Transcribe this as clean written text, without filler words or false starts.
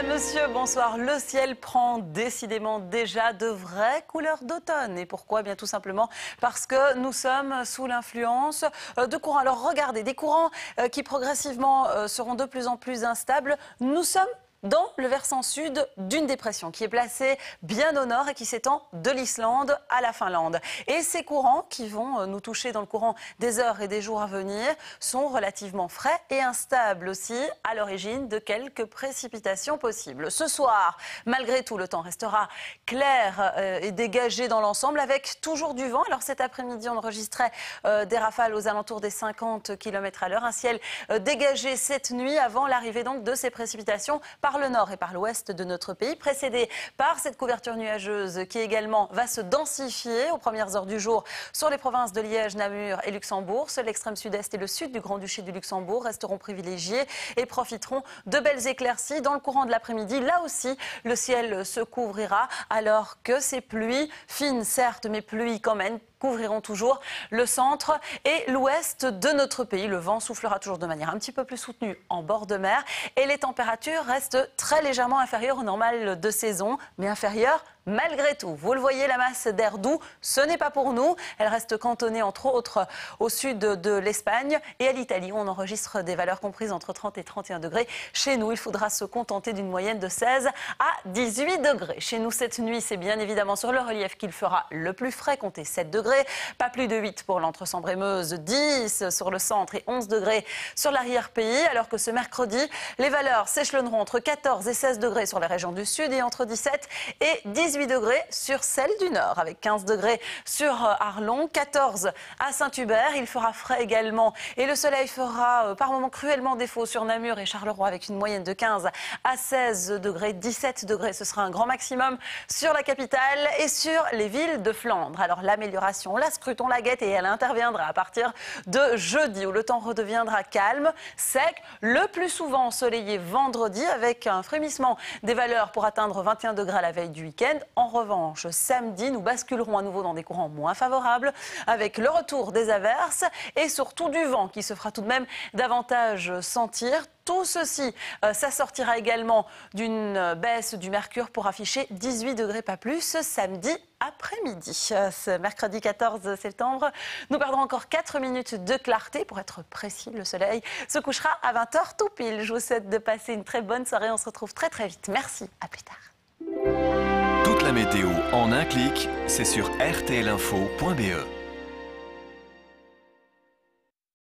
Mesdames, Messieurs, bonsoir. Le ciel prend décidément déjà de vraies couleurs d'automne. Et pourquoi? Bien tout simplement parce que nous sommes sous l'influence de courants. Alors regardez, des courants qui progressivement seront de plus en plus instables. Nous sommes dans le versant sud d'une dépression qui est placée bien au nord et qui s'étend de l'Islande à la Finlande. Et ces courants qui vont nous toucher dans le courant des heures et des jours à venir sont relativement frais et instables aussi, à l'origine de quelques précipitations possibles. Ce soir, malgré tout, le temps restera clair et dégagé dans l'ensemble avec toujours du vent. Alors cet après-midi, on enregistrait des rafales aux alentours des 50 km à l'heure. Un ciel dégagé cette nuit avant l'arrivée donc de ces précipitations par le nord et par l'ouest de notre pays, précédé par cette couverture nuageuse qui également va se densifier aux premières heures du jour sur les provinces de Liège, Namur et Luxembourg. Seul l'extrême sud-est et le sud du Grand-Duché du Luxembourg resteront privilégiés et profiteront de belles éclaircies dans le courant de l'après-midi. Là aussi, le ciel se couvrira alors que ces pluies, fines certes, mais pluies quand même, couvriront toujours le centre et l'ouest de notre pays. Le vent soufflera toujours de manière un petit peu plus soutenue en bord de mer et les températures restent très légèrement inférieures au normal de saison, mais inférieures malgré tout. Vous le voyez, la masse d'air doux, ce n'est pas pour nous. Elle reste cantonnée entre autres au sud de l'Espagne et à l'Italie où on enregistre des valeurs comprises entre 30 et 31 degrés. Chez nous, il faudra se contenter d'une moyenne de 16 à 18 degrés. Chez nous, cette nuit, c'est bien évidemment sur le relief qu'il fera le plus frais, comptez 7 degrés. Pas plus de 8 pour l'entre-Sambre et Meuse, 10 sur le centre et 11 degrés sur l'arrière-pays. Alors que ce mercredi, les valeurs s'échelonneront entre 14 et 16 degrés sur les régions du sud et entre 17 et 18 degrés sur celle du nord, avec 15 degrés sur Arlon, 14 à Saint-Hubert. Il fera frais également et le soleil fera par moments cruellement défaut sur Namur et Charleroi avec une moyenne de 15 à 16 degrés, 17 degrés. Ce sera un grand maximum sur la capitale et sur les villes de Flandre. Alors l'amélioration, la scrutons la guette et elle interviendra à partir de jeudi où le temps redeviendra calme, sec, le plus souvent ensoleillé vendredi avec un frémissement des valeurs pour atteindre 21 degrés à la veille du week-end. En revanche, samedi, nous basculerons à nouveau dans des courants moins favorables avec le retour des averses et surtout du vent qui se fera tout de même davantage sentir. Tout ceci s'assortira également d'une baisse du mercure pour afficher 18 degrés pas plus samedi après-midi. Ce mercredi 14 septembre, nous perdrons encore 4 minutes de clarté. Pour être précis, le soleil se couchera à 20h tout pile. Je vous souhaite de passer une très bonne soirée. On se retrouve très très vite. Merci, à plus tard. Toute la météo en un clic, c'est sur rtlinfo.be.